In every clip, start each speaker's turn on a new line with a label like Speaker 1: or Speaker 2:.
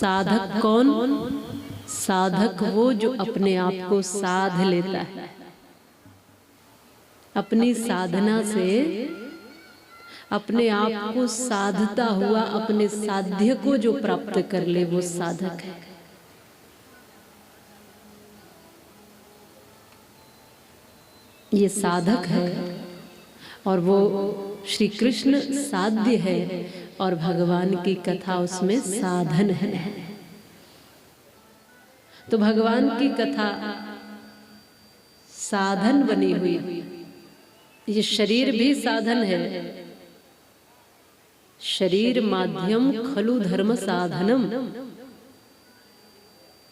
Speaker 1: साधक कौन? साधक वो जो अपने आप को साध लेता है, अपनी साधना से अपने आप को साधता हुआ अपने साध्य को जो प्राप्त कर ले वो साधक है। ये साधक है और वो श्री कृष्ण साध्य है और भगवान की कथा उसमें साधन है। तो भगवान की कथा साधन बनी हुई, ये शरीर भी साधन है। शरीर माध्यम खलु धर्म साधनम।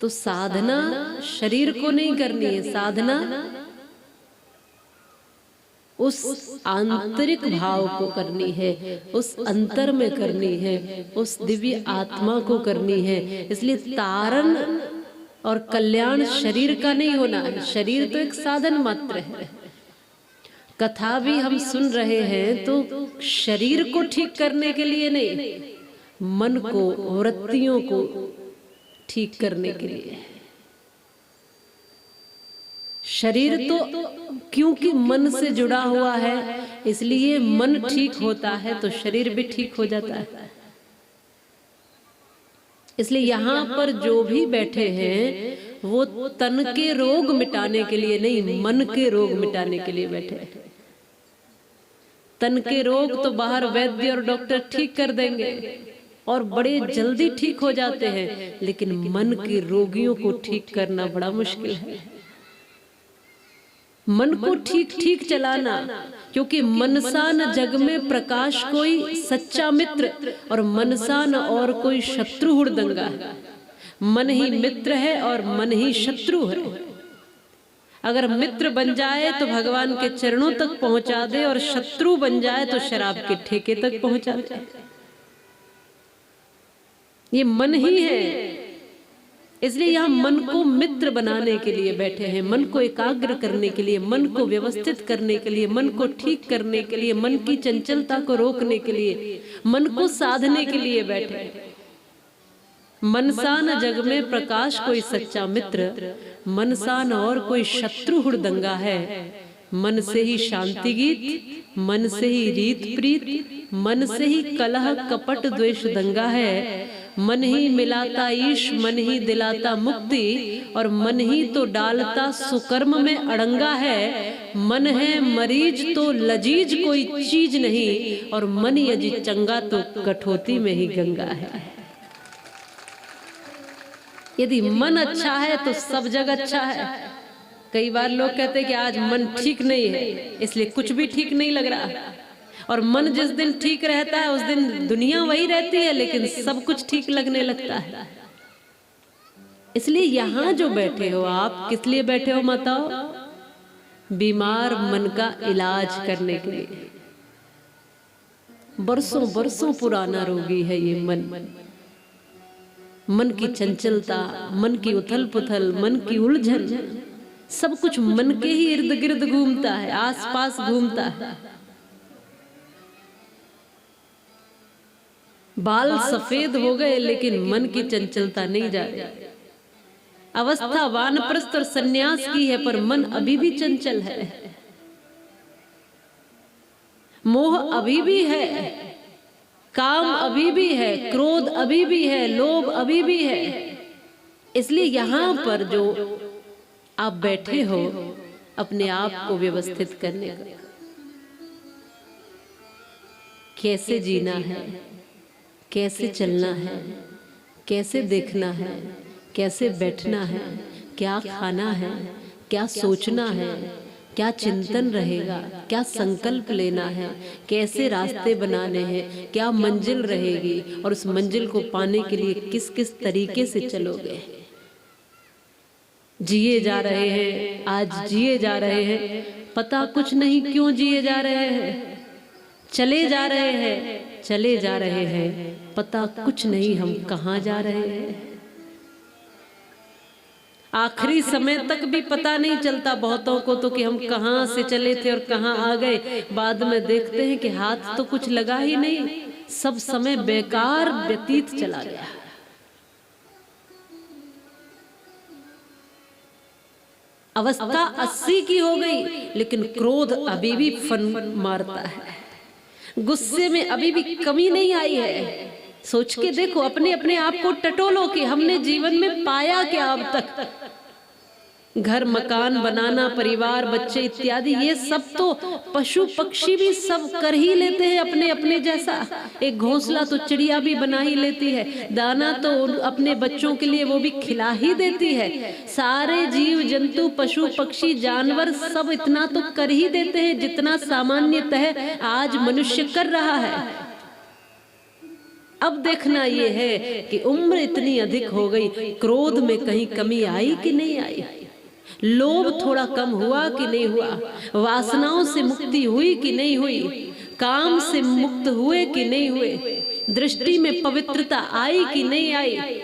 Speaker 1: तो साधना शरीर को नहीं करनी है, साधना उस आंतरिक भाव को करनी है, उस अंतर में करनी है, उस दिव्य आत्मा को करनी है। इसलिए तारण और कल्याण शरीर का नहीं होना है, शरीर तो एक साधन मात्र है। कथा भी हम सुन रहे हैं तो शरीर को ठीक करने के लिए नहीं, मन को, वृत्तियों को ठीक करने के लिए। शरीर तो क्योंकि मन से जुड़ा हुआ है इसलिए मन ठीक होता है तो शरीर भी ठीक हो जाता है। इसलिए यहाँ पर जो भी बैठे हैं वो तन के रोग मिटाने के लिए नहीं, मन के रोग मिटाने के लिए बैठे हैं। तन के रोग तो बाहर वैद्य और डॉक्टर ठीक कर देंगे और बड़े जल्दी ठीक हो जाते हैं, लेकिन मन के रोगियों को ठीक करना बड़ा मुश्किल है। मन को ठीक ठीक चलाना, क्योंकि मनसा न जग में प्रकाश कोई सच्चा मित्र और मनसा न और कोई शत्रु हुड़दंगा है। मन ही मित्र है और मन ही शत्रु है। अगर मित्र बन जाए तो भगवान के चरणों तक पहुंचा दे और शत्रु बन जाए तो शराब के ठेके तक पहुंचा दे। ये मन ही है। इसलिए यहाँ मन को मित्र बनाने के लिए बैठे हैं, मन को एकाग्र करने के लिए, मन को व्यवस्थित करने के लिए, मन को ठीक करने के लिए, मन की चंचलता को रोकने के लिए, मन को साधने के लिए बैठे हैं। मनसा न जग में प्रकाश कोई सच्चा मित्र, मनसा न और कोई शत्रु हुड़दंगा है। मन से ही शांति गीत, मन से ही रीत प्रीत, मन से ही कलह कपट द्वेष दंगा है। मन ही मिलाता ईश, मन ही दिलाता मुक्ति और मन ही तो डालता सुकर्म में अड़ंगा है। मन है मरीज तो लजीज कोई चीज नहीं और मन यदि चंगा तो कठौती में ही गंगा है। यदि मन अच्छा है तो सब जग अच्छा है। कई बार लोग कहते हैं कि आज मन ठीक नहीं है इसलिए कुछ भी ठीक नहीं लग रहा, और मन जिस दिन ठीक रहता है उस दिन दुनिया वही रहती है लेकिन सब कुछ ठीक लगने लगता है। इसलिए यहाँ जो बैठे हो आप, किस लिए बैठे हो माताओ? बीमार मन का इलाज करने के लिए। बरसों बरसों पुराना रोगी है ये मन। मन की चंचलता, मन की उथल पुथल, मन की उलझन, सब कुछ मन के ही इर्द गिर्द घूमता है, आसपास घूमता है। बाल सफेद हो गए लेकिन मन की चंचलता नहीं जा रही। अवस्था वानप्रस्थ और सन्यास की है पर मन अभी भी चंचल है। मोह अभी भी है, काम अभी भी है, क्रोध अभी भी है, लोभ अभी भी है। इसलिए यहाँ पर जो आप बैठे हो अपने आप को व्यवस्थित करने का, कैसे जीना है, कैसे चलना है, कैसे देखना है, कैसे बैठना है, क्या खाना है, क्या सोचना है, क्या चिंतन रहेगा, क्या संकल्प लेना है, कैसे रास्ते बनाने हैं, क्या मंजिल रहेगी और उस मंजिल को पाने के लिए किस किस तरीके से चलोगे। जिए जा रहे हैं, आज जिए जा रहे हैं, पता कुछ नहीं क्यों जिए जा रहे हैं। चले जा रहे हैं, चले जा रहे हैं, पता कुछ नहीं हम कहाँ जा रहे हैं। आखिरी समय तक भी पता नहीं चलता बहुतों को तो कि हम कहाँ से चले थे और कहाँ आ गए। बाद में देखते हैं कि हाथ तो कुछ लगा ही नहीं, सब समय बेकार व्यतीत चला गया। अवस्था 80 की हो गई, लेकिन क्रोध अभी भी फन मारता है, गुस्से में अभी भी कमी नहीं आई है। सोच के देखो, अपने अपने आप को टटोलो कि हमने जीवन में पाया क्या अब तक। घर मकान बनाना, परिवार, बच्चे इत्यादि, ये सब तो पशु पक्षी भी सब कर ही लेते हैं अपने अपने जैसा। एक घोंसला तो चिड़िया भी बना ही लेती है, दाना तो अपने बच्चों के लिए वो भी खिला ही देती है। सारे जीव जंतु, पशु पक्षी, जानवर सब इतना तो कर ही देते हैं जितना सामान्यतः आज मनुष्य कर रहा है। अब देखना ये है कि उम्र इतनी अधिक हो गई, क्रोध में कहीं कमी आई कि नहीं आई, लोभ थोड़ा कम हुआ कि नहीं हुआ, वासनाओं से मुक्ति हुई कि नहीं हुई, काम से मुक्त हुए कि नहीं हुए, दृष्टि में पवित्रता आई कि नहीं आई।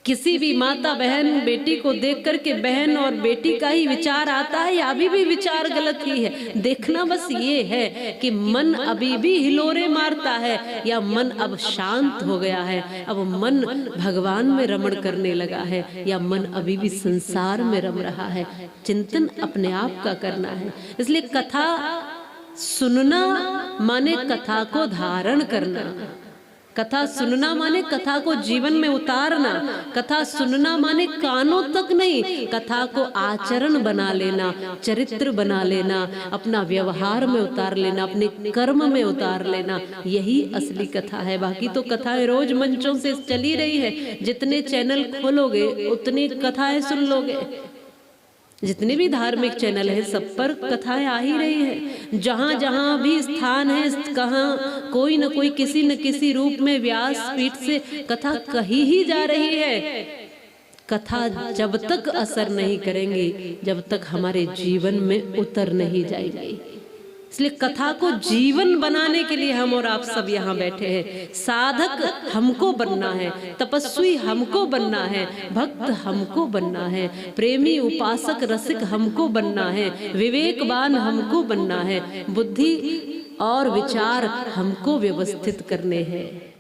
Speaker 1: किसी भी माता बहन बेटी को देख करके बहन और बेटी का ही विचार आता है या अभी भी विचार गलत ही है। देखना बस ये है कि मन अभी भी हिलोरे मारता है या मन अब शांत हो गया है, अब मन भगवान में रमण करने लगा है या मन अभी भी संसार में रम रहा है। चिंतन अपने आप का करना है। इसलिए कथा सुनना माने कथा को धारण करना, कथा सुनना माने कथा को जीवन में उतारना, कथा सुनना माने कानों तक नहीं, कथा को आचरण बना लेना, चरित्र बना लेना, अपना व्यवहार में उतार लेना, अपने कर्म में उतार लेना, यही असली कथा है। बाकी तो कथाएं रोज मंचों से चली रही है, जितने चैनल खोलोगे उतनी कथाएं सुन लोगे। जितने भी धार्मिक चैनल है सब पर कथाएं आ ही रही है। जहां जहां भी स्थान है, कहाँ कोई न कोई किसी न किसी रूप में व्यास पीठ से कथा कही ही जा रही है। कथा जब तक असर नहीं करेंगी, जब तक हमारे जीवन में उतर नहीं जाएगी। इसलिए कथा को जीवन बनाने के लिए हम और आप सब यहाँ बैठे हैं। साधक हमको बनना है, तपस्वी हमको बनना है, भक्त हमको बनना है, प्रेमी उपासक रसिक हमको बनना है, विवेकवान हमको बनना है, बुद्धि और विचार हमको व्यवस्थित करने हैं।